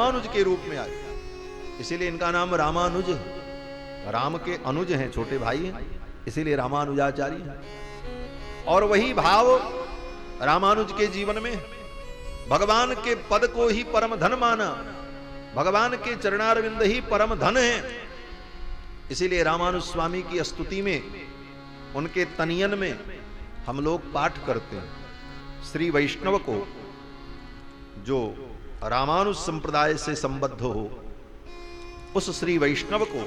रामानुज के रूप में आए, इसीलिए इनका नाम रामानुज है। राम के अनुज हैं, छोटे भाई हैं, इसीलिए रामानुजाचार्य हैं। और वही भाव रामानुज के जीवन में भगवान के पद को ही परम धन माना, भगवान के चरणारविंद ही परम धन है। इसीलिए रामानुज स्वामी की स्तुति में, उनके तनियन में हम लोग पाठ करते हैं। श्री वैष्णव को जो रामानुज संप्रदाय से संबद्ध हो, उस श्री वैष्णव को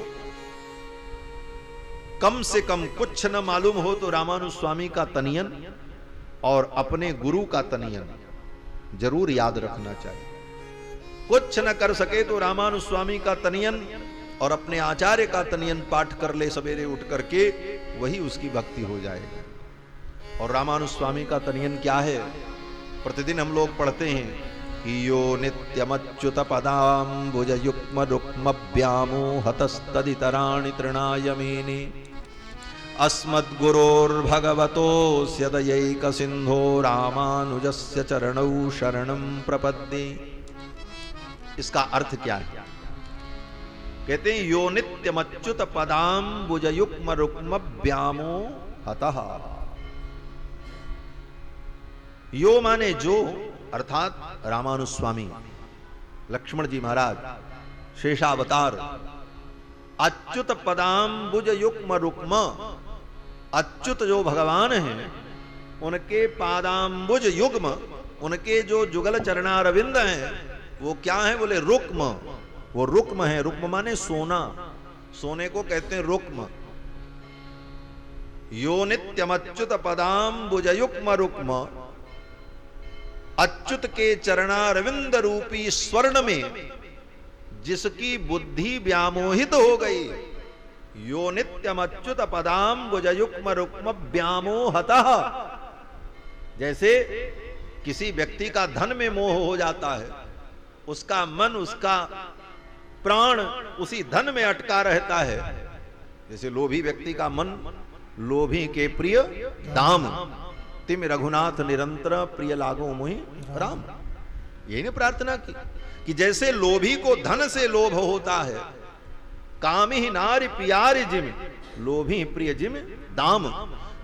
कम से कम कुछ न मालूम हो तो रामानुज स्वामी का तनियन और अपने गुरु का तनियन जरूर याद रखना चाहिए। कुछ न कर सके तो रामानुज स्वामी का तनियन और अपने आचार्य का तनियन पाठ कर ले सवेरे उठ करके, वही उसकी भक्ति हो जाएगी। और रामानुज स्वामी का तनियन क्या है? प्रतिदिन हम लोग पढ़ते हैं कि यो नित्यमच्युत पदाम्बुज युग्म रुक्म व्यामोहतस्तदितराणि तृणाय मेने अस्मद्गुरोर्भगवतोऽस्य दयैक सिन्धो रामानुजस्य चरणौ शरणं प्रपद्ये। इसका अर्थ क्या है? कहते हैं यो नित्यमच्युत पदाम्बुज युग्म रुक्म व्यामोहतः। यो माने जो, अर्थात रामानुज स्वामी, लक्ष्मण जी महाराज, शेषावतार, अच्युत पदाम्बुज युग्म रुक्म, अच्युत जो भगवान हैं, उनके पादाम्बुज युग्म, उनके जो जुगल चरणारविंद हैं, वो क्या है? बोले रुक्म। वो रुक्म है। रुक्म माने सोना, सोने को कहते हैं रुक्म। यो नित्यमच्युत पदाम्बुज युग्म रुक्म, अच्युत के चरणारविंद रूपी स्वर्ण में जिसकी बुद्धि व्यामोहित हो गई। यो नित्यम अच्युत पदाम्बुज युग्म रुक्म व्यामोहतः। जैसे किसी व्यक्ति का धन में मोह हो जाता है, उसका मन, उसका प्राण उसी धन में अटका रहता है। जैसे लोभी व्यक्ति का मन, लोभी के प्रिय दाम, तिम रघुनाथ निरंतर प्रिय लागो मुहि राम। यही ने प्रार्थना की कि जैसे लोभी को धन से लोभ होता है, कामी नारी प्यारी जिम, लोभी प्रिय जिम दाम।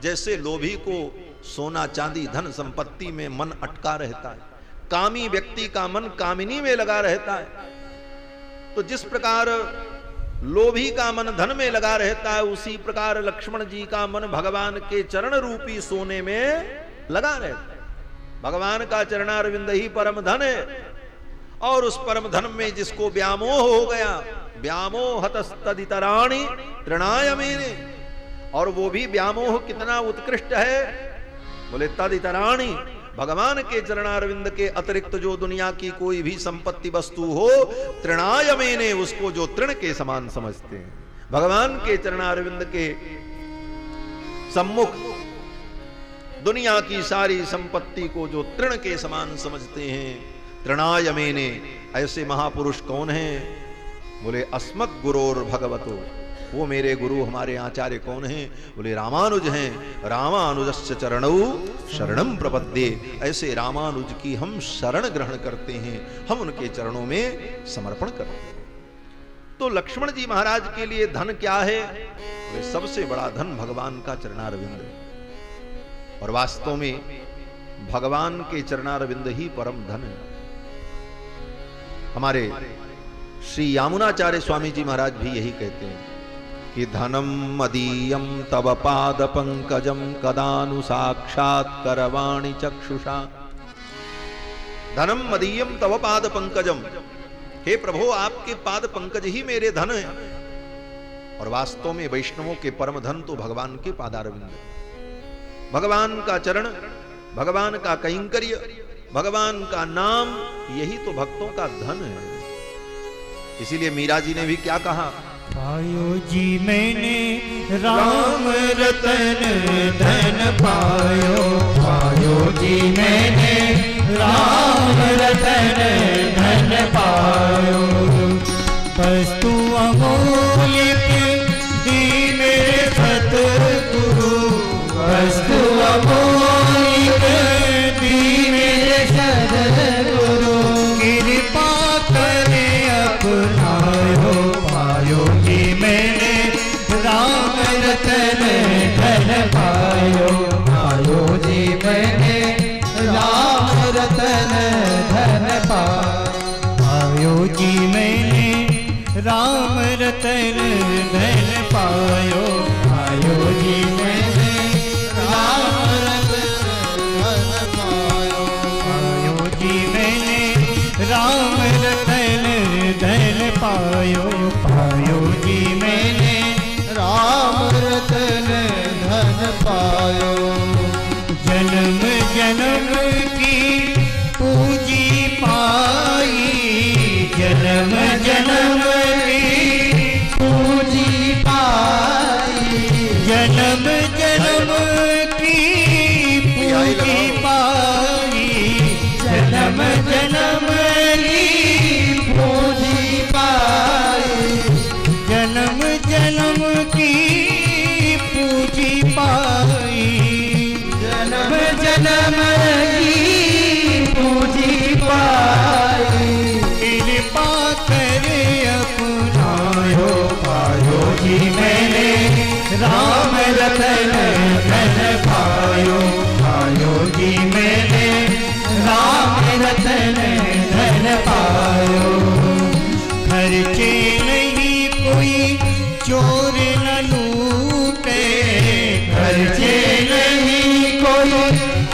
जैसे लोभी को सोना चांदी धन संपत्ति में मन अटका रहता है, कामी व्यक्ति का मन कामिनी में लगा रहता है, तो जिस प्रकार लोभी का मन धन में लगा रहता है, उसी प्रकार लक्ष्मण जी का मन भगवान के चरण रूपी सोने में लगा रहता है। भगवान का चरणारविंद ही परम धन है, और उस परम धन में जिसको व्यामोह हो गया, व्यामोहतस्तदितराणि तृणाय मेने। और वो भी व्यामोह कितना उत्कृष्ट है? बोले तदितराणि, भगवान के चरणारविंद के अतिरिक्त जो दुनिया की कोई भी संपत्ति वस्तु हो, तृणाय मेने, उसको जो तृण के समान समझते हैं। भगवान के चरणारविंद के सम्मुख दुनिया की सारी संपत्ति को जो तृण के समान समझते हैं, तृणाय मेने। ऐसे महापुरुष कौन हैं? बोले अस्मत् गुरोर भगवतो, वो मेरे गुरु हमारे आचार्य कौन हैं? बोले रामानुज हैं। रामानुजस्य चरणौ शरणं प्रपद्ये। ऐसे रामानुज की हम शरण ग्रहण करते हैं, हम उनके चरणों में समर्पण करते हैं। तो लक्ष्मण जी महाराज के लिए धन क्या है? बोले सबसे बड़ा धन भगवान का चरणारविंद है। और वास्तव में भगवान के चरणारविंद ही परम धन है। हमारे श्री यामुनाचार्य स्वामी जी महाराज भी यही कहते हैं कि धनम मदीयम तव पाद पंकजम कदानु साक्षात् करवाणि चक्षुषा। धनम मदीयम तव पाद पंकजम, हे प्रभु आपके पाद पंकज ही मेरे धन है। और वास्तव में वैष्णवों के परम धन तो भगवान के पादारविंद है। भगवान का चरण, भगवान का कैंकर्य, भगवान का नाम, यही तो भक्तों का धन है। इसीलिए मीरा जी ने भी क्या कहा? पायो जी मैंने राम रतन धन पायो, पायो जी मैंने राम रतन धन पायो। वस्तु अमूल्य दी मेरे सतगुरु, वस्तु अमूल्य दी मेरे सतगुरु। कृपा करे जी मैंने राम रतन धन पायो, पायो जी मैंने राम रतन धन पायो, पायो जी मैंने राम रतन धन पायो, पायो जी मैंने राम रतन धन पायो। जन्म जन्म की पूजी पाई, जन्म जन्म की पूजी पाई, जन्म जन्म की पूजी पाई, जन्म जन्म की पूजी पाई, जन्म जन्म की पूजी पाई, जन्म जन्म की पूजी पाई। कृपा कर अपनायो, पायो जी मैंने राम रतन धन पायो, पायो जी मैंने राम रतन धन पायो। खर्चे नहीं कोई चोर न लूटे, खर्चे नहीं कोई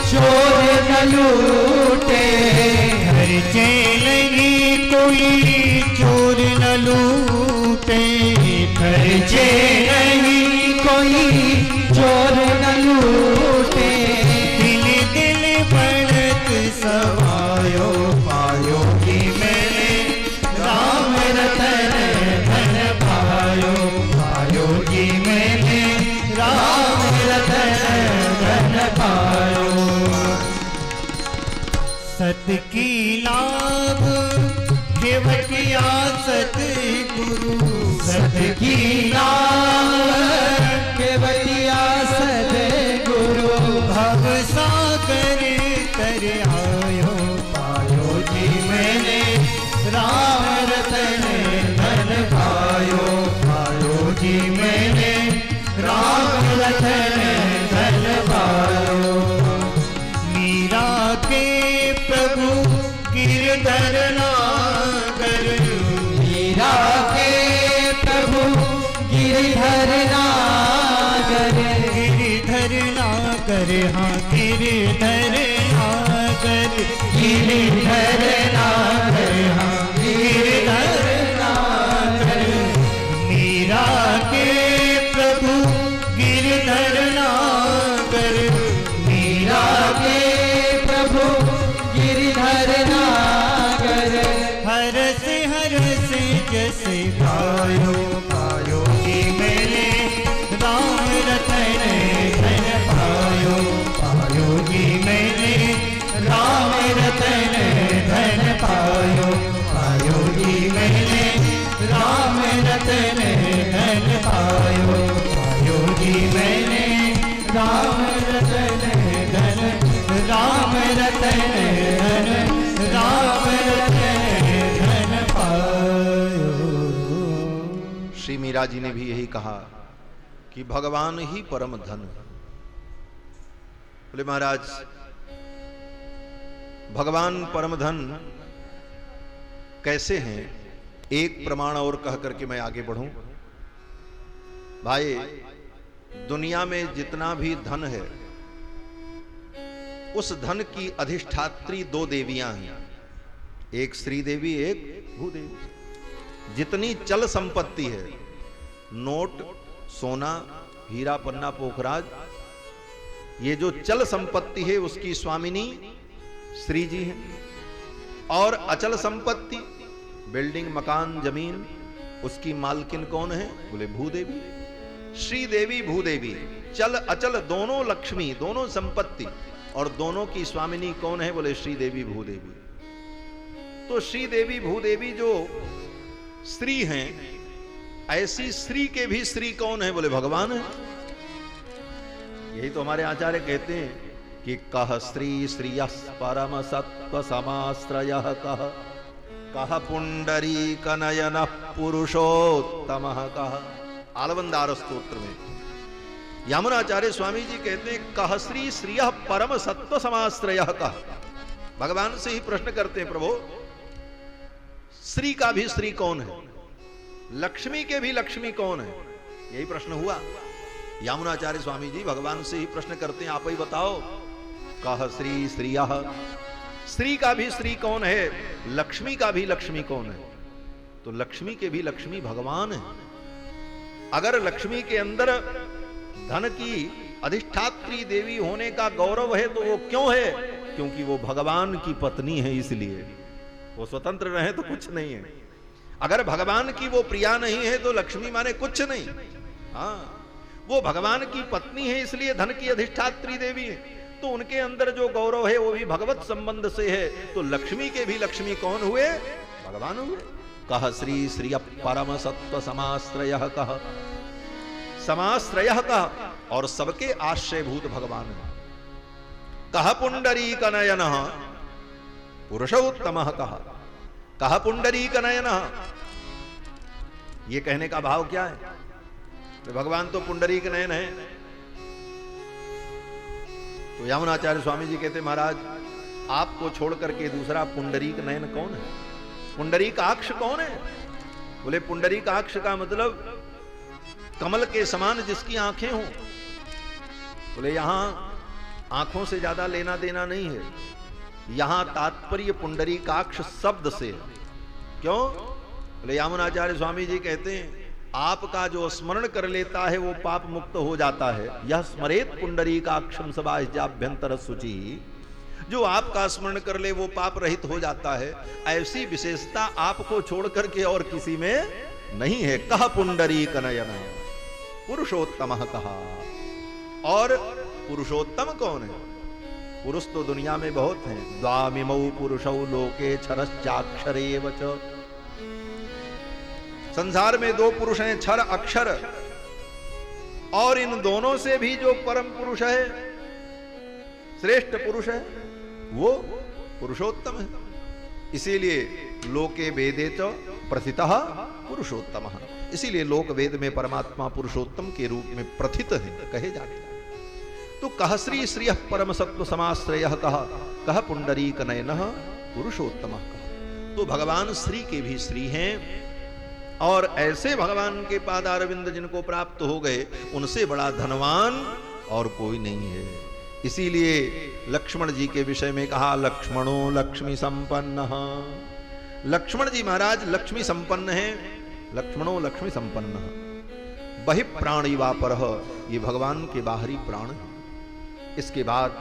चोर न लूटे, खर्चे नहीं कोई चोर न लूटे, खर्चे नहीं कोई चोर न लूटे। दिल दिल बढ़त समायो, पायो जी मैंने राम रतन धन पायो, पायो जी मैंने राम रतन धन पायो। सत की लाभ केवटिया सतगुरु, सत की लाभ केवटिया सद्गुरु, भव सागर तर आयो, पायो जी मैंने राम रतन धन पायो, पायो जी मैंने राम रतन धन पायो। मीरा के प्रभु गिरधर नागर, मीरा के प्रभु गिरधर नागर, गिरधर नागर, हाँ गिरधर नागर, गिरधर नागर, हाँ गिरधर नागर। मीरा के प्रभु गिरधर नागर, मीरा के प्रभु गिरधर नागर। हरस हरस जस पायो, पायो जी मैंने राम रतन धन पायो, पायो जी मैंने राम रतन धन पायो, पायो जी मैंने राम रतन धन पायो, पायो जी मैंने राम रतन धन, राम रतन धन, राम रतन धन पायो। श्री मीरा जी ने भी यही कहा कि भगवान ही परम धन है। बोले महाराज भगवान परम धन कैसे हैं? एक प्रमाण और कह करके मैं आगे बढ़ूं। भाई दुनिया में जितना भी धन है उस धन की अधिष्ठात्री दो देवियां हैं, एक श्री देवी एक भूदेवी। जितनी चल संपत्ति है, नोट, सोना, हीरा पन्ना पोखराज, ये जो चल संपत्ति है उसकी स्वामिनी श्री जी हैं। और अचल संपत्ति, बिल्डिंग, मकान, जमीन, उसकी मालकिन कौन है? बोले भूदेवी। श्री देवी भूदेवी, चल अचल दोनों लक्ष्मी, दोनों संपत्ति, और दोनों की स्वामिनी कौन है? बोले श्री देवी भूदेवी। तो श्री देवी भूदेवी जो श्री हैं, ऐसी श्री के भी श्री कौन है? बोले भगवान है। यही तो हमारे आचार्य कहते हैं कि कह स्त्री श्रियः परम सत्व समाश्रयः, कह पुंडरीक नयनः पुरुषोत्तमः, कह आलवंदार स्तोत्र में यामुनाचार्य स्वामी जी कहते हैं कह श्री श्रियः परम सत्व समाश्रयः, कह भगवान से ही प्रश्न करते हैं, प्रभु श्री का भी श्री कौन है, लक्ष्मी के भी लक्ष्मी कौन है, यही प्रश्न हुआ। यामुनाचार्य स्वामी जी भगवान से ही प्रश्न करते हैं, आप ही बताओ, कह श्री श्रियः, श्री का भी श्री कौन है, लक्ष्मी का भी लक्ष्मी कौन है। तो लक्ष्मी के भी लक्ष्मी भगवान है। अगर लक्ष्मी के अंदर धन की अधिष्ठात्री देवी होने का गौरव है तो वो क्यों है, क्योंकि वो भगवान की पत्नी है, इसलिए। वो स्वतंत्र रहे तो कुछ नहीं है। अगर भगवान की वो प्रिया नहीं है तो लक्ष्मी माने कुछ नहीं। हाँ, वो भगवान की पत्नी है, इसलिए धन की अधिष्ठात्री देवी है, तो उनके अंदर जो गौरव है वो भी भगवत संबंध से है। तो लक्ष्मी के भी लक्ष्मी कौन हुए, भगवान हुए। कह श्री श्रिय परम सत्व समाश्रय, कह समाश्रय कह, और सबके आश्रयभूत भगवान है। कह पुंडरीक नयन पुरुषोत्तम, कह पुंडरीक नयन। ये कहने का भाव क्या है, तो भगवान तो पुंडरीक नयन है। तो यामुनाचार्य स्वामी जी कहते, महाराज आपको छोड़ करके दूसरा पुंडरीक नयन कौन है, पुंडरीकाक्ष कौन है। बोले पुंडरीकाक्ष का मतलब कमल के समान जिसकी आंखें हों। बोले यहां आंखों से ज्यादा लेना देना नहीं है, यहां तात्पर्य पुंडरीकाक्ष शब्द से है। क्यों? बोले यामुनाचार्य स्वामी जी कहते हैं, आपका जो स्मरण कर लेता है वो पाप मुक्त हो जाता है। यह स्मरेत पुंडरीकाक्षम सबाह्याभ्यंतर शुचि, जो आपका स्मरण कर ले वो पाप रहित हो जाता है। ऐसी विशेषता आपको छोड़ करके और किसी में नहीं है। कह पुंडरीक नयन पुरुषोत्तम कहा। और पुरुषोत्तम कौन है? पुरुष तो दुनिया में बहुत हैं। द्वामिमौ पुरुषौ लोके क्षरश्चाक्षरेव च। संसार में दो पुरुष हैं, क्षर अक्षर, और इन दोनों से भी जो परम पुरुष है, श्रेष्ठ पुरुष है, वो पुरुषोत्तम है। इसीलिए लोके वेदे च प्रथितः पुरुषोत्तम, इसीलिए लोक वेद में परमात्मा पुरुषोत्तम के रूप में प्रथित है, कहे जाते हैं। तो कह श्री श्रिय परम सत्व समाश्रय, कह पुंडरीक नयन पुरुषोत्तम कह। तो भगवान श्री के भी श्री हैं, और ऐसे भगवान के पादारविंद जिनको प्राप्त हो गए, उनसे बड़ा धनवान और कोई नहीं है। इसीलिए लक्ष्मण जी के विषय में कहा, लक्ष्मणो लक्ष्मी संपन्न। लक्ष्मण जी महाराज लक्ष्मी संपन्न हैं। लक्ष्मणो लक्ष्मी संपन्न, बहि प्राणी वापर, ये भगवान के बाहरी प्राण है। इसके बाद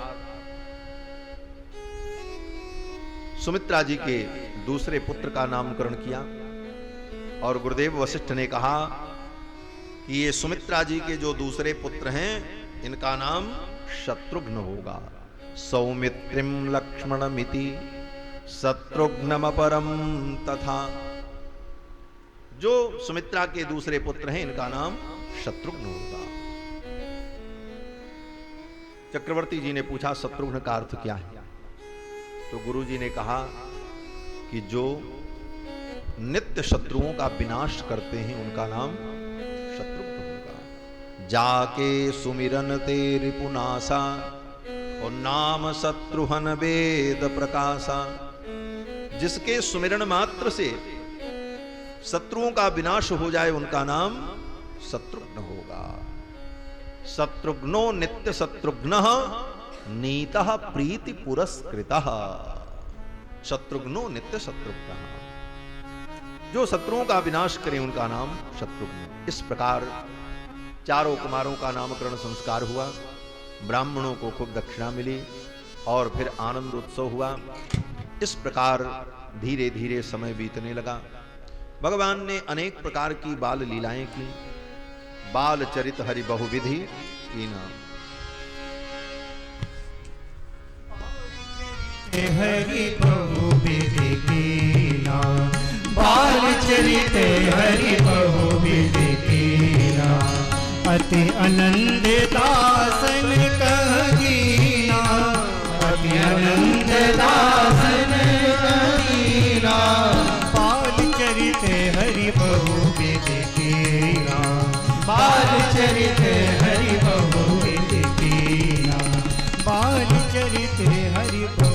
सुमित्रा जी के दूसरे पुत्र का नामकरण किया, और गुरुदेव वशिष्ठ ने कहा कि ये सुमित्रा जी के जो दूसरे पुत्र हैं, इनका नाम शत्रुघ्न होगा। सौमित्रिम लक्ष्मणमिति शत्रुघ्नमपरम तथा। जो सुमित्रा के दूसरे पुत्र हैं, इनका नाम शत्रुघ्न होगा। चक्रवर्ती जी ने पूछा, शत्रुघ्न का अर्थ क्या है? तो गुरु जी ने कहा कि जो नित्य शत्रुओं का विनाश करते हैं, उनका नाम शत्रुघ्न होगा। जाके सुमिरन ते रिपुनासा, और नाम शत्रुहन वेद प्रकाशा। जिसके सुमिरन मात्र से शत्रुओं का विनाश हो जाए, उनका नाम शत्रुघ्न होगा। शत्रुघ्नो नित्य शत्रुघ्नः नीतः प्रीति पुरस्कृतः। शत्रुघ्नो नित्य शत्रुघ्नः, जो शत्रुओं का विनाश करें, उनका नाम शत्रुघ्न। इस प्रकार चारों कुमारों का नामकरण संस्कार हुआ, ब्राह्मणों को खूब दक्षिणा मिली, और फिर आनंद उत्सव हुआ। इस प्रकार धीरे धीरे समय बीतने लगा। भगवान ने अनेक प्रकार की बाल लीलाएं की। बाल चरित हरि बहुविधि कीना। हरि बहुविधि कीना, बाल चरित हरि बहुविधि कीना। अति आनंद दासन कहीना, अति आनंद दासन कहीना। बाल चरित हरि बहुविधि कीना, बाल चरित हरि बहुविधि कीना। बाल चरित हरि बहु।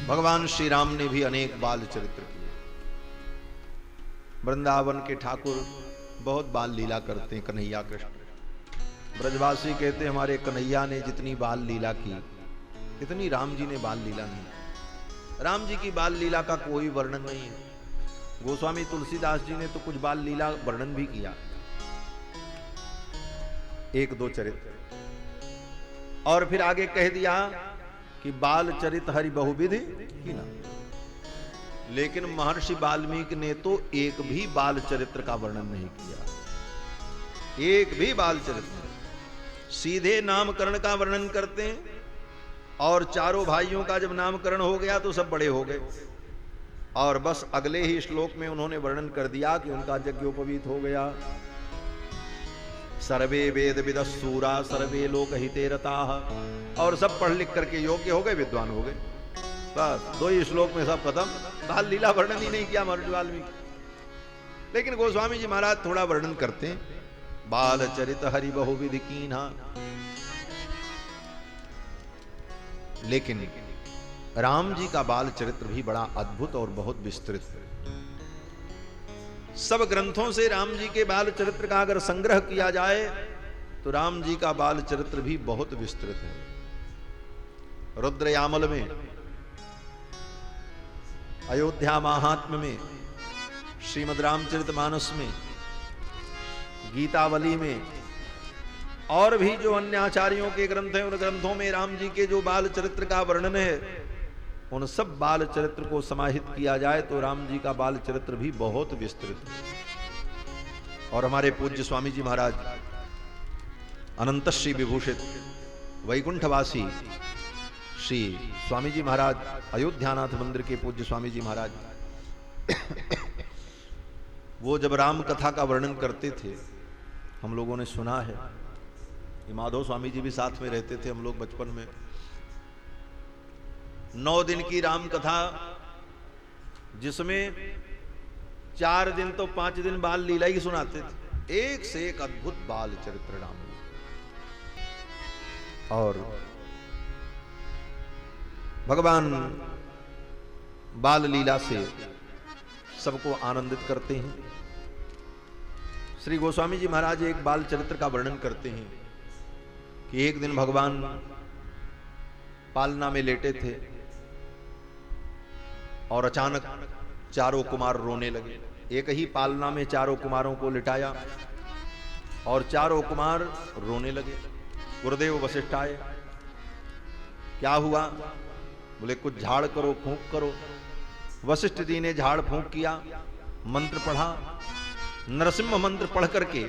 भगवान श्री राम ने भी अनेक बाल चरित्र किए। वृंदावन के ठाकुर बहुत बाल लीला करते हैं, कन्हैया कृष्ण। ब्रजवासी कहते हैं हमारे कन्हैया ने जितनी बाल लीला की इतनी राम जी ने बाल लीला नहीं। राम जी की बाल लीला का कोई वर्णन नहीं है। गोस्वामी तुलसीदास जी ने तो कुछ बाल लीला वर्णन भी किया, एक दो चरित्र, और फिर आगे कह दिया कि बाल चरित हरि बहुविधि की ना। लेकिन महर्षि वाल्मीकि ने तो एक भी बाल चरित्र का वर्णन नहीं किया, एक भी बाल चरित्र। सीधे नामकरण का वर्णन करते हैं, और चारों भाइयों का जब नामकरण हो गया तो सब बड़े हो गए, और बस अगले ही श्लोक में उन्होंने वर्णन कर दिया कि उनका यज्ञोपवीत हो गया। सर्वे वेद विदस्सूरा सर्वे लोक हिते रताः, और सब पढ़ लिख करके योग्य हो गए, विद्वान हो गए। बस 2 ही श्लोक में सब खत्म। बाल लीला वर्णन ही नहीं किया महर्षि वाल्मीकि। लेकिन गोस्वामी जी महाराज थोड़ा वर्णन करते हैं, बाल चरित हरि बहुविधि कीन्हा। लेकिन राम जी का बाल चरित्र भी बड़ा अद्भुत और बहुत विस्तृत है। सब ग्रंथों से राम जी के बाल चरित्र का अगर संग्रह किया जाए तो राम जी का बाल चरित्र भी बहुत विस्तृत है। रुद्रयामल में, अयोध्या महात्म्य में, श्रीमद् रामचरितमानस में, गीतावली में, और भी जो अन्य आचार्यों के ग्रंथ हैं उन ग्रंथों में राम जी के जो बाल चरित्र का वर्णन है, उन सब बाल चरित्र को समाहित किया जाए तो राम जी का बाल चरित्र भी बहुत विस्तृत है। और हमारे पूज्य स्वामी जी महाराज अनंतश्री विभूषित वैकुंठवासी श्री स्वामी जी महाराज, अयोध्यानाथ मंदिर के पूज्य स्वामी जी महाराज, वो जब राम कथा का वर्णन करते थे हम लोगों ने सुना है। ये माधव स्वामी जी भी साथ में रहते थे हम लोग बचपन में। 9 दिन की राम कथा, जिसमें 4 दिन तो 5 दिन बाल लीला ही सुनाते थे। एक से एक अद्भुत बाल चरित्र राम। और भगवान बाल लीला से सबको आनंदित करते हैं। श्री गोस्वामी जी महाराज एक बाल चरित्र का वर्णन करते हैं कि एक दिन भगवान पालना में लेटे थे और अचानक चारों कुमार रोने लगे। एक ही पालना में चारों कुमारों को लिटाया और चारों कुमार रोने लगे। गुरुदेव वशिष्ठ आए, क्या हुआ? बोले कुछ झाड़ करो, फूंक करो। वशिष्ठ जी ने झाड़ फूंक किया, मंत्र पढ़ा, नरसिम्ह मंत्र पढ़ करके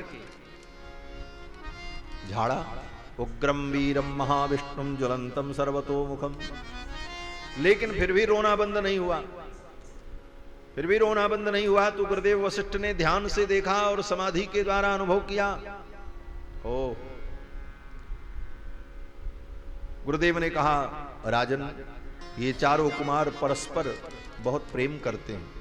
झाड़ा। उग्रम वीरम महाविष्णुम ज्वलंतम सर्वतोमुखम। लेकिन फिर भी रोना बंद नहीं हुआ, फिर भी रोना बंद नहीं हुआ। तो गुरुदेव वशिष्ठ ने ध्यान से देखा और समाधि के द्वारा अनुभव किया। ओ गुरुदेव ने कहा, राजन, ये चारों कुमार परस्पर बहुत प्रेम करते हैं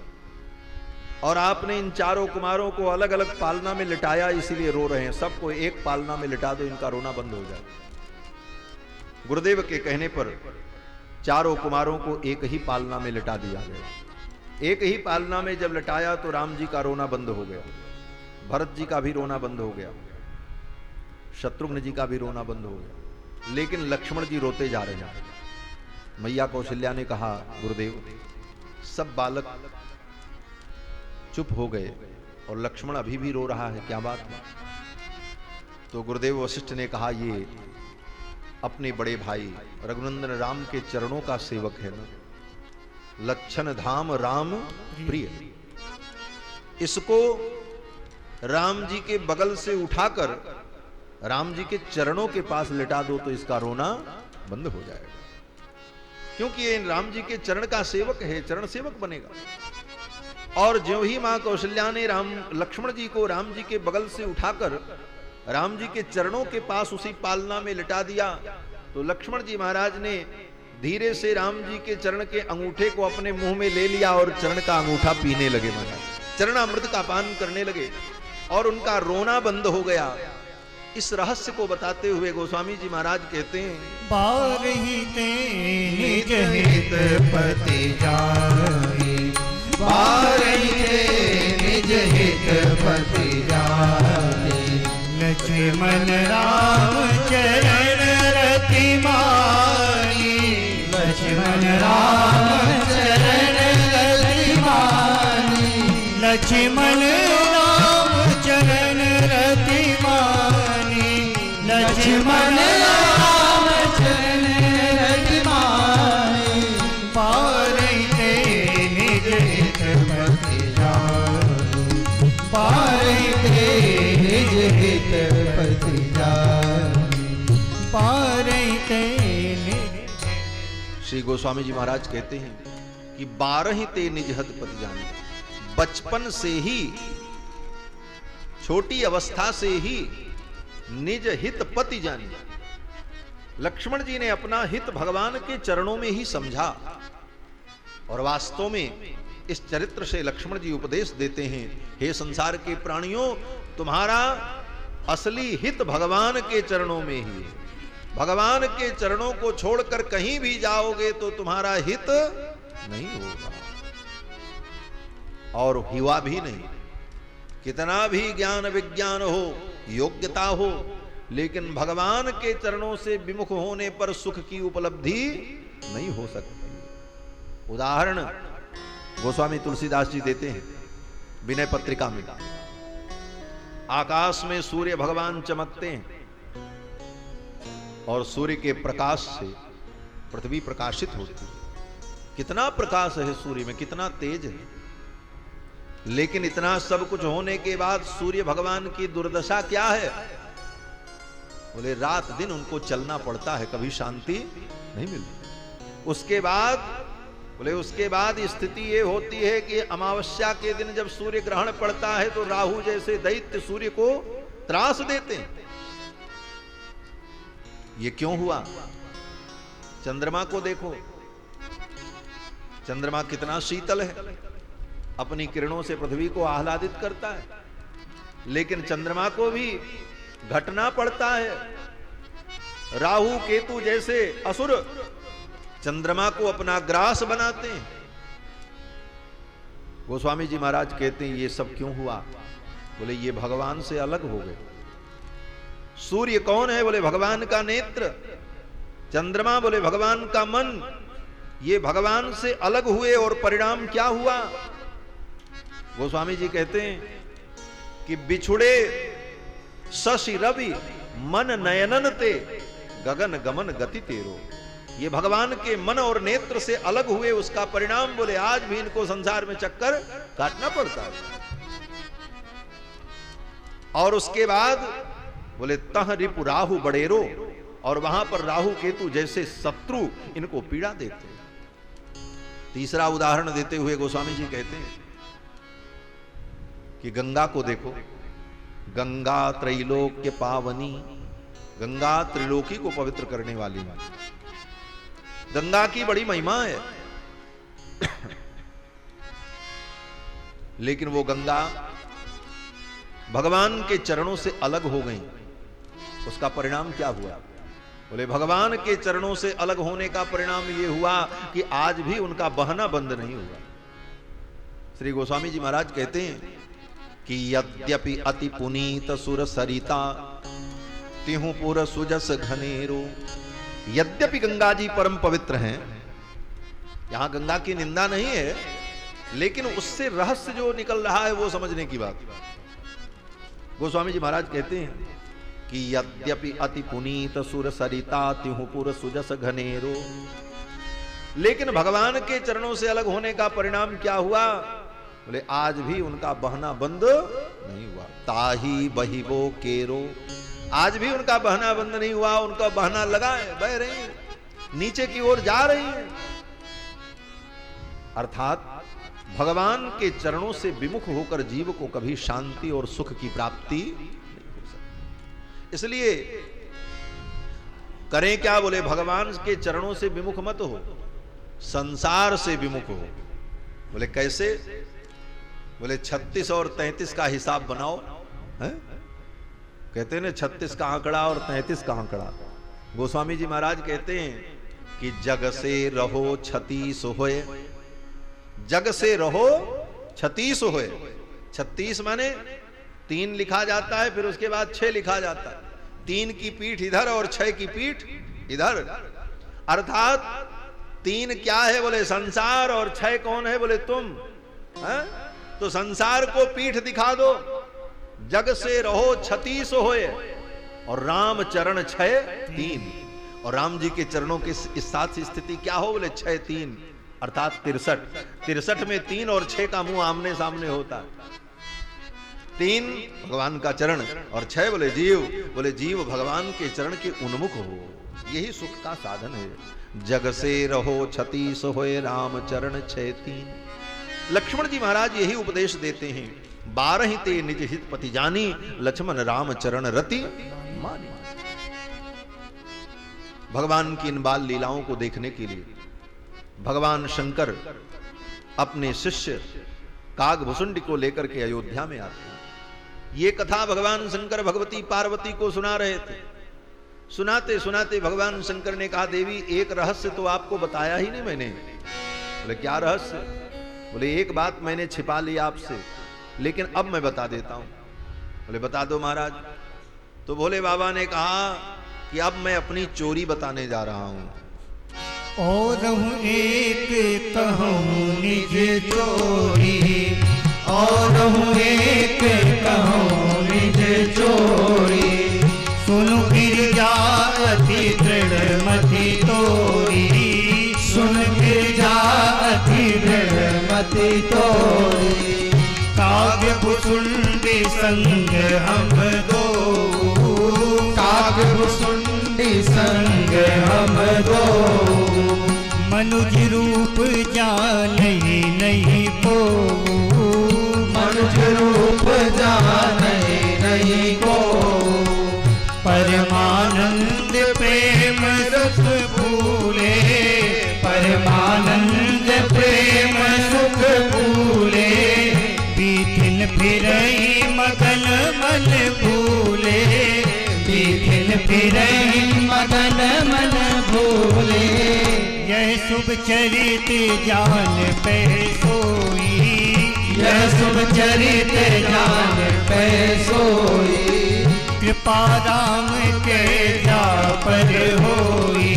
और आपने इन चारों कुमारों को अलग अलग पालना में लिटाया, इसीलिए रो रहे हैं। सबको एक पालना में लिटा दो, इनका रोना बंद हो जाए। गुरुदेव के कहने पर चारों कुमारों को एक ही पालना में लिटा दिया गया। एक ही पालना में जब लिटाया तो राम जी का रोना बंद हो गया, भरत जी का भी रोना बंद हो गया, शत्रुघ्न जी का भी रोना बंद हो गया। लेकिन लक्ष्मण जी रोते जा रहे हैं। मैया कौशल्या ने कहा, गुरुदेव, सब बालक चुप हो गए और लक्ष्मण अभी भी रो रहा है, क्या बात है? तो गुरुदेव वशिष्ठ ने कहा, ये अपने बड़े भाई रघुनंदन राम के चरणों का सेवक है ना, लक्षण धाम राम प्रिय। इसको राम जी के बगल से उठाकर राम जी के चरणों के पास लिटा दो तो इसका रोना बंद हो जाएगा, क्योंकि ये राम जी के चरण का सेवक है, चरण सेवक बनेगा। और ज्यों ही मां कौशल्या ने लक्ष्मण जी को राम जी के बगल से उठाकर राम जी के चरणों के पास उसी पालना में लिटा दिया, तो लक्ष्मण जी महाराज ने धीरे से राम जी के चरण के अंगूठे को अपने मुंह में ले लिया और चरण का अंगूठा पीने लगे। महाराज चरणामृत का पान करने लगे और उनका रोना बंद हो गया। इस रहस्य को बताते हुए गोस्वामी जी महाराज कहते हैं, बारहिते निज हित पति जाए, बारहिते निज लक्ष्मण राम चरण रति मानी, लक्ष्मण राम चरण रति मानी, लक्ष्मण राम चरण रति मानी, लक्ष्मण राम चरण रति मानी, पारते निज हित पति जानी, पारते निज हित पति जानी, पारते श्री गोस्वामी जी महाराज कहते हैं कि 12 ते निज हित पति जाने, बचपन से ही, छोटी अवस्था से ही निज हित पति जानी। लक्ष्मण जी ने अपना हित भगवान के चरणों में ही समझा और वास्तव में इस चरित्र से लक्ष्मण जी उपदेश देते हैं, हे संसार के प्राणियों, तुम्हारा असली हित भगवान के चरणों में ही है। भगवान के चरणों को छोड़कर कहीं भी जाओगे तो तुम्हारा हित नहीं होगा और हुआ भी नहीं। कितना भी ज्ञान विज्ञान हो, योग्यता हो, लेकिन भगवान के चरणों से विमुख होने पर सुख की उपलब्धि नहीं हो सकती। उदाहरण गोस्वामी तुलसीदास जी देते हैं विनय पत्रिका में। आकाश में सूर्य भगवान चमकते हैं और सूर्य के प्रकाश से पृथ्वी प्रकाशित होती है। कितना प्रकाश है सूर्य में, कितना तेज है, लेकिन इतना सब कुछ होने के बाद सूर्य भगवान की दुर्दशा क्या है? बोले रात दिन उनको चलना पड़ता है, कभी शांति नहीं मिलती। उसके बाद स्थिति ये होती है कि अमावस्या के दिन जब सूर्य ग्रहण पड़ता है तो राहु जैसे दैत्य सूर्य को त्रास देते हैं। ये क्यों हुआ? चंद्रमा को देखो, चंद्रमा कितना शीतल है, अपनी किरणों से पृथ्वी को आह्लादित करता है, लेकिन चंद्रमा को भी घटना पड़ता है। राहु केतु जैसे असुर चंद्रमा को अपना ग्रास बनाते हैं। गोस्वामी जी महाराज कहते हैं ये सब क्यों हुआ? बोले ये भगवान से अलग हो गए। सूर्य कौन है? बोले भगवान का नेत्र। चंद्रमा बोले भगवान का मन। ये भगवान से अलग हुए और परिणाम क्या हुआ? गोस्वामी जी कहते हैं कि बिछुड़े शशि रवि मन नयनन ते गगन गमन गति तेरो। ये भगवान के मन और नेत्र से अलग हुए, उसका परिणाम बोले आज भी इनको संसार में चक्कर काटना पड़ता है। और उसके बाद बोले तह रिपु राहु बड़ेरो, और वहां पर राहु केतु जैसे शत्रु इनको पीड़ा देते हैं। तीसरा उदाहरण देते हुए गोस्वामी जी कहते हैं कि गंगा को देखो, गंगा त्रैलोक्य पावनी, गंगा त्रिलोकी को पवित्र करने वाली है। गंगा की बड़ी महिमा है, लेकिन वो गंगा भगवान के चरणों से अलग हो गई। उसका परिणाम क्या हुआ? बोले भगवान के चरणों से अलग होने का परिणाम ये हुआ कि आज भी उनका बहना बंद नहीं हुआ। श्री गोस्वामी जी महाराज कहते हैं कि यद्यपि अति पुनीत सुर सरिता तिहु पुर सुजस घनेरो। यद्यपि गंगा जी परम पवित्र हैं, यहां गंगा की निंदा नहीं है, लेकिन उससे रहस्य जो निकल रहा है वो समझने की बात। गोस्वामी जी महाराज कहते हैं कि यद्यपि अति पुनीत सुर सरिता तिहु पुर सुजस घनेरो, लेकिन भगवान के चरणों से अलग होने का परिणाम क्या हुआ? बोले आज भी उनका बहना बंद नहीं हुआ। ताही बहिबो केरो, आज भी उनका बहना बंद नहीं हुआ, उनका बहना लगा है, बह रही है, नीचे की ओर जा रही है। अर्थात भगवान के चरणों से विमुख होकर जीव को कभी शांति और सुख की प्राप्ति नहीं हो सकती। इसलिए करें क्या? बोले भगवान के चरणों से विमुख मत हो, संसार से विमुख हो। बोले कैसे? बोले 36 और 33 का हिसाब बनाओ है? कहते हैं ना 36 का आंकड़ा और 33 का आंकड़ा। गोस्वामी जी महाराज कहते हैं कि जग से रहो 36 होए, जग से रहो 36 होए। 36 माने 3 लिखा जाता है, फिर उसके बाद 6 लिखा जाता है। 3 की पीठ इधर और 6 की पीठ इधर, अर्थात 3 क्या है बोले संसार, और 6 कौन है बोले तुम है? तो संसार को पीठ दिखा दो, जग से रहो क्षति सो होए, और राम चरण 6 3, और राम जी के चरणों के इस साथ स्थिति क्या हो बोले 6 3 अर्थात 63 में 3 और 6 का मुंह आमने सामने होता है। 3 भगवान का चरण और 6 बोले जीव भगवान के चरण के उन्मुख हो, यही सुख का साधन है। जग से रहो क्षति सो होए, राम चरण 6 3। लक्ष्मण जी महाराज यही उपदेश देते हैं, 12 ते निज हित पति जानी, लक्ष्मण राम चरण रति मानी। भगवान की इन बाल लीलाओं को देखने के लिए भगवान शंकर अपने शिष्य कागभुसुंडी को लेकर के अयोध्या में आते हैं। ये कथा भगवान शंकर भगवती पार्वती को सुना रहे थे। सुनाते सुनाते भगवान शंकर ने कहा, देवी एक रहस्य तो आपको बताया ही नहीं मैंने। बोले क्या रहस्य? बोले एक बात मैंने छिपा ली आपसे, लेकिन अब मैं बता देता हूं। बोले बता दो महाराज। तो भोले बाबा ने कहा कि अब मैं अपनी चोरी बताने जा रहा हूं। और एक कहूँ निज चोरी, और एक कहूँ निज चोरी, सुनु गिरजा अति दृढ़ मति तोरी, सुन गिरजा अति दृढ़ मति तोरी। कागभुसुंडी संग हम दो, कागभुसुंडी संग हम दो, मनुज रूप जाने नहीं को, मनुज रूप जाने नहीं को। परमानंद प्रेम रस भूले, परमानंद प्रेम सुख भूले, बीतिन फिरई मगन मन भूले, बीतिन फिरई मगन मन भूले। यह शुभ चरित जान पे सोई, यह शुभ चरित जान पे सोई। कृपा राम के जा पर होई,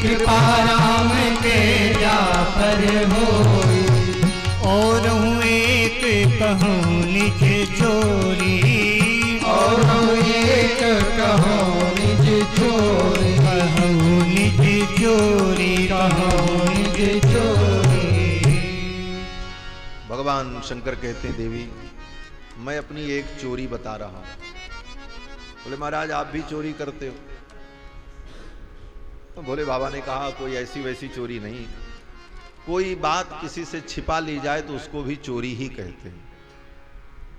कृपा राम के जा पर होई। और हूँ एक कहूँ निज चोरी, और एक कहूँ निज चोरी, कहूँ निज चोरी, कहूँ निज चोरी। भगवान शंकर कहते हैं, देवी मैं अपनी एक चोरी बता रहा हूं। बोले महाराज आप भी चोरी करते हो? तो भोले बाबा ने कहा कोई ऐसी वैसी चोरी नहीं, कोई बात किसी से छिपा ली जाए तो उसको भी चोरी ही कहते हैं।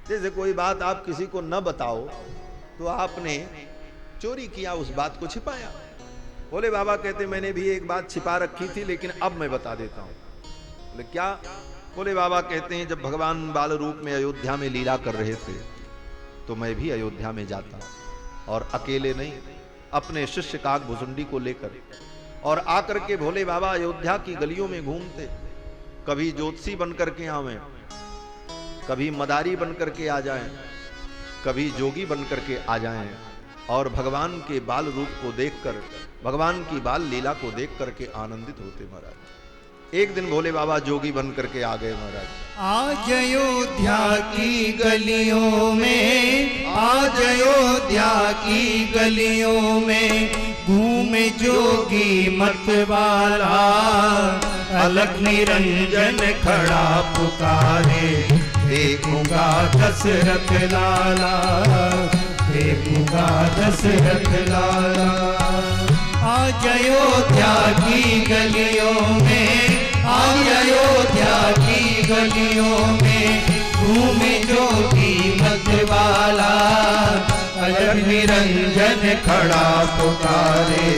जैसे कोई बात आप किसी को न बताओ तो आपने चोरी किया, उस बात को छिपाया। भोले बाबा कहते मैंने भी एक बात छिपा रखी थी, लेकिन अब मैं बता देता हूं। बोले क्या? भोले बाबा कहते हैं जब भगवान बाल रूप में अयोध्या में लीला कर रहे थे तो मैं भी अयोध्या में जाता, और अकेले नहीं, अपने शिष्य कागभुसुंडी को लेकर, और आकर के भोले बाबा अयोध्या की गलियों में घूमते। कभी ज्योतिषी बनकर के आवे, कभी मदारी बनकर के आ जाएं, कभी जोगी बनकर के आ जाएं, और भगवान के बाल रूप को देखकर, भगवान की बाल लीला को देख करके आनंदित होते महाराज। एक दिन भोले बाबा जोगी बन करके आ गए महाराज। आज अयोध्या की गलियों में, आज अयोध्या की गलियों में घूमे जोगी मतवाला, अलग निरंजन खड़ा पुकारे, देखूंगा दशरथ लाला, देखूंगा दशरथ लाला। आज अयोध्या की गलियों में, आज अयोध्या की गलियों में घूमे जोगी मतवाला, अलग निरंजन खड़ा पुकारे,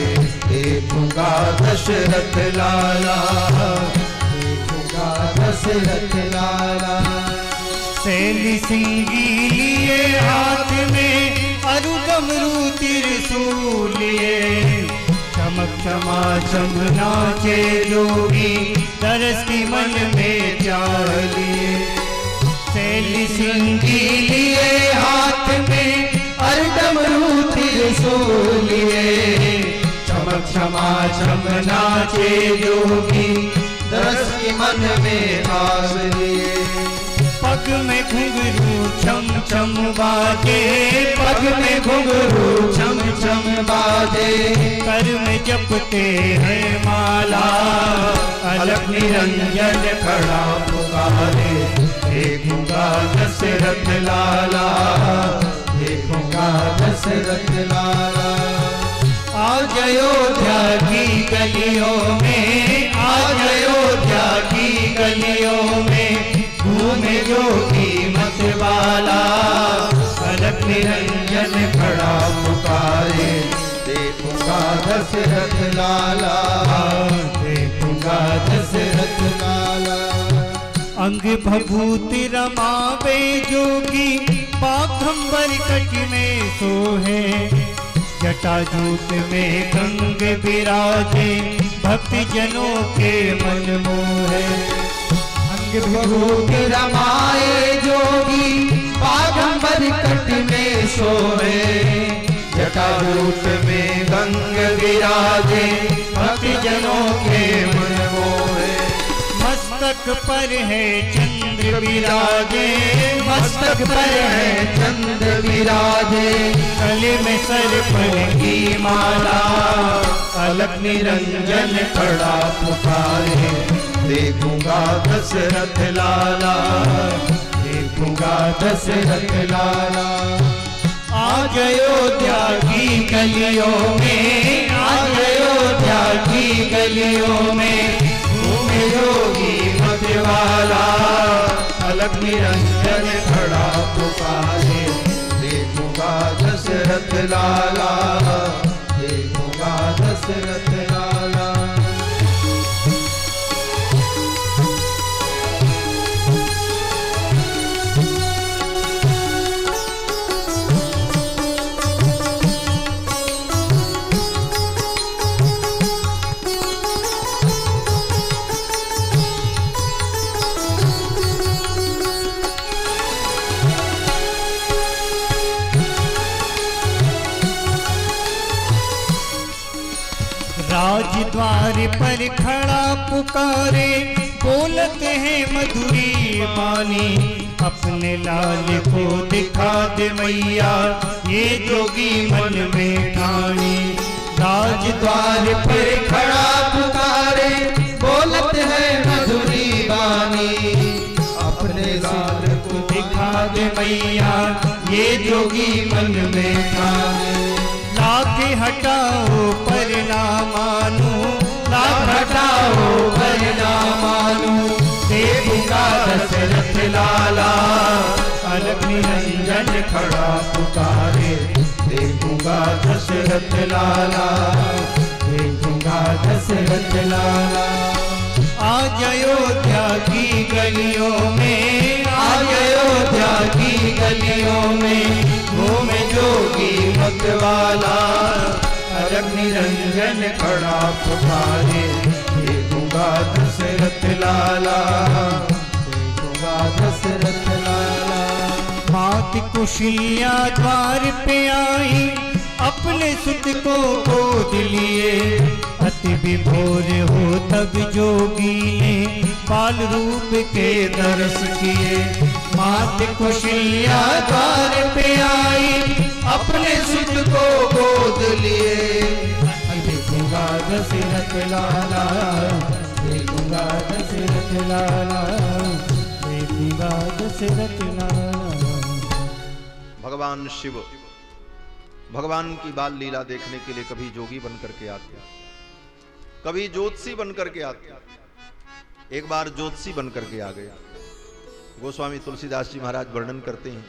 देखूंगा दशरथ लाला, देखूंगा दशरथ लाला। शैली सिंगी लिए हाथ में, अरुगमरू त्रिशूल लिए, चमक क्षमा चम नाचे जोगी, तरस की मन में चाह लिए। शैली सिंगी लिए हाथ त्रिशूलिए चमक क्षमा छम नाचे योगी दरस की मन में आस लिए पग में घुंघरू छम छम बाजे पग में घुंघरू छम छम बाजे कर में जपते हैं माला अलग निरंजन खड़ा पुकारे देखूंगा दशरथ लाला देखूंगा दशरथ लाला आज अयोध्या की गलियों में आज अयोध्या की गलियों में घूमे जोगी मत वाला अलग निरंजन खड़ा पुकारे देखूंगा दशरथ लाला देखूंगा दशरथ लाला अंग भभूति रमावे जोगी पाखंबर कट में सोहे जटाजूट में गंग विराजे भक्ति जनों के मन मोहे भभूति रमाए जोगी पागंबर कट में सोए जटाजूट में गंग विराजे भक्ति जनों के मन मोहे मस्तक पर है चंद्र विराजे मस्तक पर है चंद्र विराजे गले में सर्पण की माला अलग निरंजन खड़ा पुकारे देखूंगा दशरथ लाला देखूंगा दशरथ लाला आज अयोध्या की गलियों में आज अयोध्या की गलियों में घूमे योगी मत वाला अलग निरंजन खड़ा पुकारे देखूंगा दशरथ लाला देखूंगा दशरथ लाला राजद्वार पर खड़ा पुकारे बोलते हैं मधुरी बानी अपने लाल को दिखा दे मैया ये जोगी मन में ठानी राजद्वार पर खड़ा पुकारे बोलते हैं मधुरी बानी अपने लाल को दिखा दे मैया ये जोगी मन में ठानी लाख हटाओ पर ना मानू लाख हटाओ पर ना मानू देखूंगा दशरथ लाला अलग निरंजन खड़ा पुकारे देखूंगा दशरथ लाला देखूंगा दशरथ लाला आज अयोध्या की गलियों में आज अयोध्या की गलियों में घूमे जोगी मत वाला अलग निरंजन खड़ा पुकारे देखूंगा दशरथ लाला देखूंगा दशरथ लाला मात कुशिया द्वार पे आई अपने सुत को गोद लिए अति विभोर हो तब जोगी ने बाल रूप के दर्श किए मात कुशिया द्वार पे आई अपने सुत को गोद लिए देखूंगा दशरथ लाला देखूंगा दशरथ लाला देखूंगा दशरथ लाला भगवान शिव भगवान की बाल लीला देखने के लिए कभी जोगी बन करके आते कभी ज्योतिषी बन करके आते एक बार ज्योतिषी बन करके आ गए गोस्वामी तुलसीदास जी महाराज वर्णन करते हैं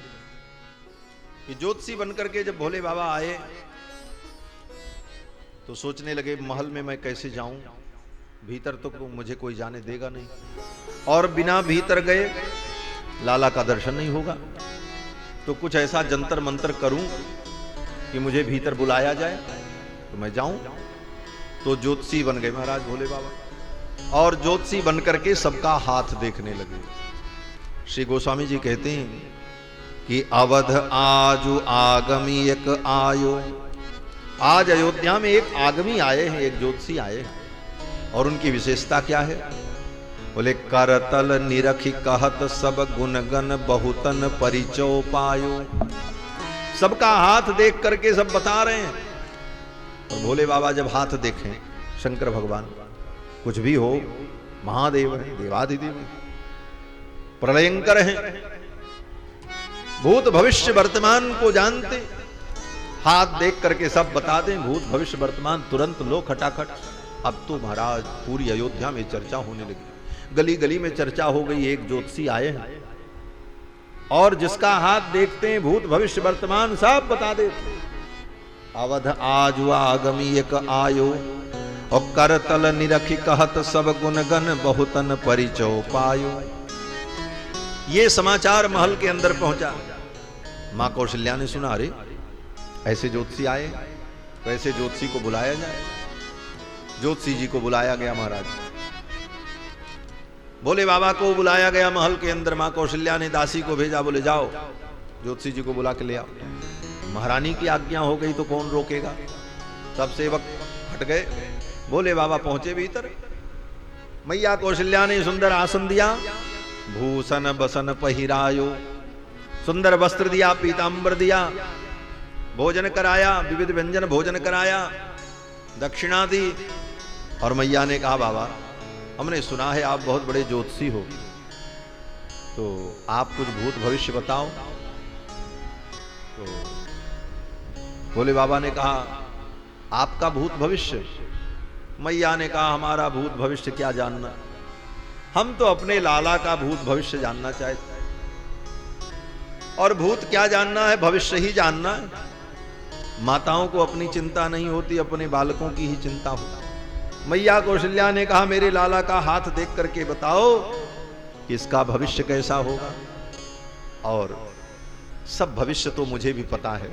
कि ज्योतिषी बन करके जब भोले बाबा आए तो सोचने लगे महल में मैं कैसे जाऊं भीतर तो मुझे कोई जाने देगा नहीं और बिना भीतर गए लाला का दर्शन नहीं होगा तो कुछ ऐसा जंतर मंतर करूं कि मुझे भीतर बुलाया जाए तो मैं जाऊं तो ज्योतिषी बन गए महाराज भोले बाबा और ज्योतिषी बन करके सबका हाथ देखने लगे श्री गोस्वामी जी कहते हैं कि अवध आजु आगमी एक आयो आज अयोध्या में एक आगमी आए हैं, एक ज्योतिषी आए हैं, और उनकी विशेषता क्या है? बोले करतल निरखी कहत सब गुणगन बहुतन परिचो पायो। सबका हाथ देख करके सब बता रहे हैं। और भोले बाबा जब हाथ देखें, शंकर भगवान कुछ भी हो महादेव है, देवाधिदेव है, प्रलयंकर हैं, भूत भविष्य वर्तमान को जानते, हाथ देख करके सब बता दें, भूत भविष्य वर्तमान तुरंत लो खटाखट। अब तो महाराज पूरी अयोध्या में चर्चा होने लगी, गली गली में चर्चा हो गई। एक ज्योतिषी आए हैं और जिसका हाथ देखते हैं भूत भविष्य वर्तमान सब बता देते। अवध आजु आगमी एक आयो और करतल निरखी कहत सब गुणगन बहुतन परिचो पायो। ये समाचार महल के अंदर पहुंचा। मां कौशल्या ने सुना, अरे ऐसे ज्योतिषी आए, तो ऐसे ज्योतिषी को बुलाया जाए। ज्योतिषी जी को बुलाया गया महाराज। भोले बाबा को बुलाया गया महल के अंदर। मां कौशल्या ने दासी को भेजा, बोले जाओ ज्योतिषी जी को बुला के ले आओ। महारानी की आज्ञा हो गई तो कौन रोकेगा। सब सेवक हट गए। भोले बाबा पहुंचे भीतर। मैया कौशल्या ने सुंदर आसन दिया, भूषण बसन पहिरायो, सुंदर वस्त्र दिया, पीतांबर दिया, भोजन कराया, विविध व्यंजन भोजन कराया, दक्षिणा दी। और मैया ने कहा, बाबा हमने सुना है आप बहुत बड़े ज्योतिषी हो, तो आप कुछ भूत भविष्य बताओ। तो भोले बाबा ने कहा, आपका भूत भविष्य? मैया ने कहा, हमारा भूत भविष्य क्या जानना, हम तो अपने लाला का भूत भविष्य जानना चाहते हैं। और भूत क्या जानना है, भविष्य ही जानना है। माताओं को अपनी चिंता नहीं होती, अपने बालकों की ही चिंता होती। मैया कौशल्या ने कहा, मेरे लाला का हाथ देख करके बताओ कि इसका भविष्य कैसा होगा। और सब भविष्य तो मुझे भी पता है,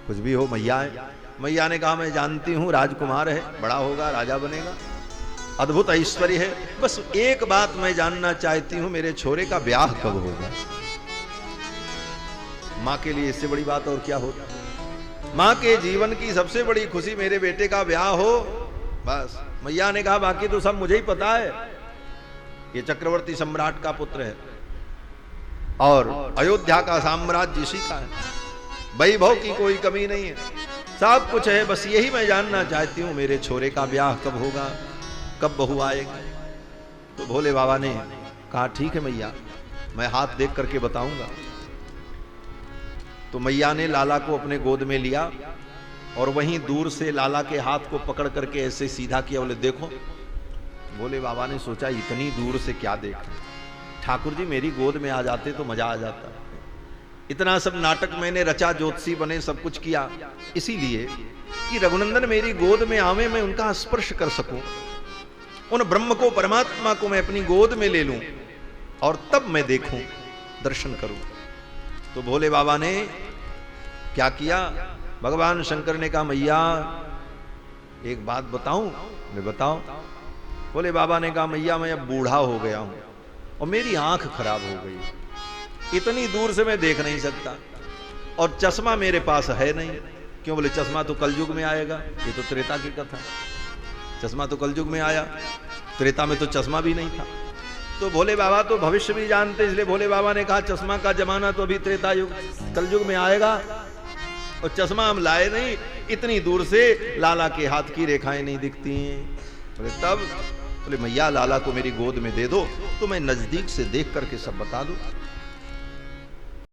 कुछ भी हो मैया है। मैया ने कहा, मैं जानती हूं राजकुमार है, बड़ा होगा, राजा बनेगा, अद्भुत ऐश्वर्य है, बस एक बात मैं जानना चाहती हूं, मेरे छोरे का ब्याह कब होगा। मां के लिए इससे बड़ी बात और क्या होता। मां के जीवन की सबसे बड़ी खुशी मेरे बेटे का ब्याह हो, बस। मैया ने कहा, बाकी तो सब मुझे ही पता है, ये चक्रवर्ती सम्राट का पुत्र है और अयोध्या का साम्राज्य इसी का है, वैभव की कोई कमी नहीं है, सब कुछ है, बस यही मैं जानना चाहती हूं, मेरे छोरे का ब्याह कब होगा, कब बहू आएगी। तो भोले बाबा ने कहा, ठीक है मैया, मैं हाथ देख करके बताऊंगा। तो मैया ने लाला को अपने गोद में लिया और वहीं दूर से लाला के हाथ को पकड़ करके ऐसे सीधा किया, बोले देखो। भोले बाबा ने सोचा, इतनी दूर से क्या देख, ठाकुर जी मेरी गोद में आ जाते तो मजा आ जाता। इतना सब नाटक मैंने रचा, ज्योतिषी बने, सब कुछ किया, इसीलिए कि रघुनंदन मेरी गोद में आवे, मैं उनका स्पर्श कर सकूं, उन ब्रह्म को, परमात्मा को मैं अपनी गोद में ले लूं और तब मैं देखूं, दर्शन करूं। तो भोले बाबा ने क्या किया, भगवान शंकर ने कहा, मैया एक बात बताऊं? मैं बताओ। भोले बाबा ने कहा, मैया मैं अब बूढ़ा हो गया हूं और मेरी आंख खराब हो गई, इतनी दूर से मैं देख नहीं सकता, और चश्मा मेरे पास है नहीं। क्यों? बोले चश्मा तो कलयुग में आएगा, ये तो त्रेता की कथा, चश्मा तो कलयुग में आया, त्रेता में तो चश्मा भी नहीं था। तो भोले बाबा तो भविष्य भी जानते, इसलिए भोले बाबा ने कहा, चश्मा का जमाना तो अभी त्रेता युग कलयुग में आएगा, और चश्मा हम लाए नहीं, इतनी दूर से लाला के हाथ की रेखाएं नहीं दिखती हैं। बोले तब? बोले मैया लाला को मेरी गोद में दे दो तो मैं नजदीक से देख करके सब बता दूं।